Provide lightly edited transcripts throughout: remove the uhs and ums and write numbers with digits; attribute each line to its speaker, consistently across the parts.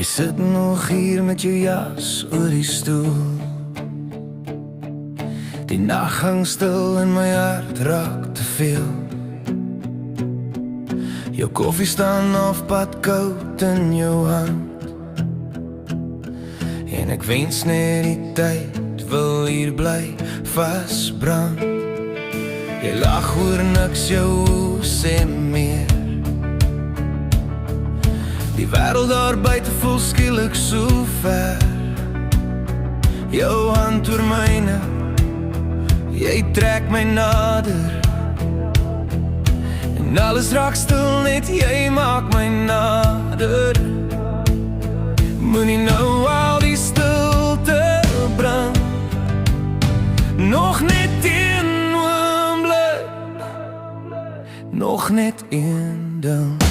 Speaker 1: Jy sit nog hier met jou jas oor die stoel. Die nag hang stil en my hart raak te veel. Jou koffie staan op pad koud in jou hand, en ek wens net die tyd wil hier bly vasbrand. Jy lag oor niks, jou sê meer. Die wêreld daar buite voel skielik so ver. Jou hand oor myne, jy trek my nader, en alles raak stil, net jy maak my nader. Moenie nou al die stilte brand, nog net een oomblik, nog net een ding.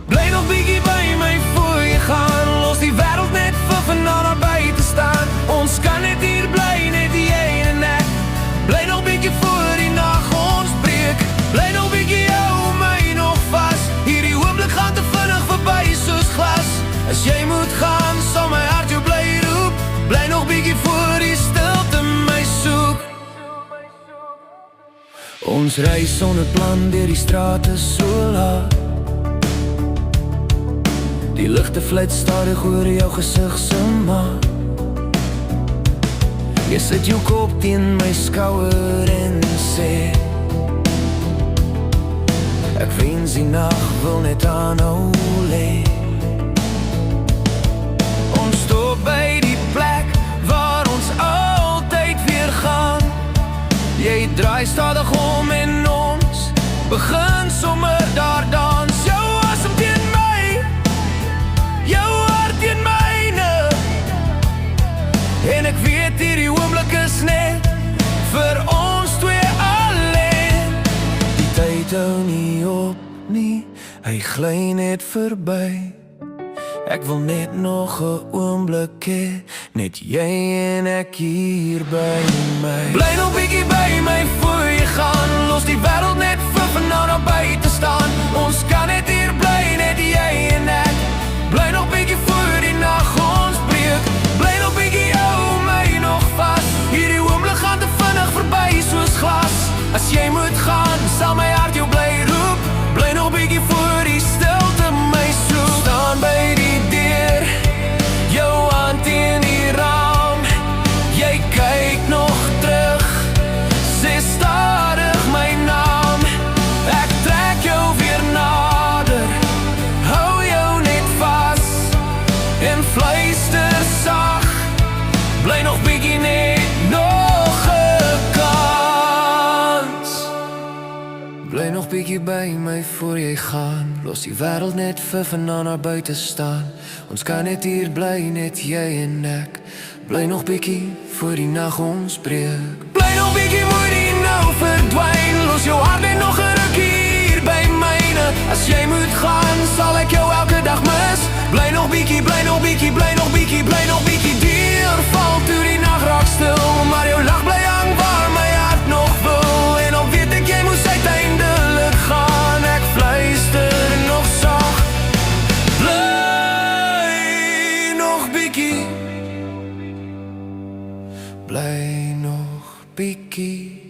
Speaker 1: Bly nog bietjie by my voor jy gaan, los die wêreld net vir vanaand naar buite staan. Ons kan net hier bly, net jy en ek. Bly nog bietjie voor die nag ons breek. Bly nog bietjie, hou my nog vas. Hierdie oomblik gaan te vinnig verby soos glas. As jy moet gaan, sal my hart jou bly roep. Bly nog bietjie voor die stilte my soek. Ons reis sonder plan deur die strate so laat. Die ligte fluit stadig oor jou gesig se maat. Jy sit jou kop teen my skouer en sê, ek wens die nag wil net aanhou lê. Ons stop by die plek waar ons altyd weer gaan. Jy draai stadig om en ons begin sommer daar dans. Jou asem teen my, jou hart teen myne, en ek weet hierdie oomblik is net vir ons twee alleen. Die tyd hou nie op nie, hy gly net verby. Ek wil net nog 'n oomblik hê, net jy en ek hier by my. Bly nog bietjie by my voor jy gaan, los die wêreld net vir vanaand naar buite staan. Ons kan net hier bly, net jy en ek. Bly nog bietjie voor die nag ons breek. Bly nog bietjie, hou my nog vas. Hierdie oomblik gaan te vinnig verby soos glas. As jy moet gaan, sal my hart jou bly roep. Bly nog bietjie voor die stilte my soek. Staan by die deur, jou hand teen die raam. Jy kyk nog terug, sê stadig my naam. Ek trek jou weer nader, hou jou net vas, en fluister sag. Bly nog bietjie, net nog 'n kans. Bly nog bietjie by my voor jy gaan, los die wêreld net vir vanaand naar buite staan. Ons kan net hier bly, net jy en ek. Bly nog bietjie voor die nag ons breek. Bly nog bietjie, moenie nou verdwyn. Los jou hart net nog 'n rukkie hier by myne. As jy moet gaan, sal ek jou elke dag mis. Bly nog bietjie, bly nog bietjie, bly nog bietjie, bly nog bietjie. Deur val toe die nag raak stil, maar jou lach bly hang waar my hart nog wil. En al weet ek jy moes uiteindelik gaan, ek fluister nog sag. Bly nog bietjie, bly nog bietjie.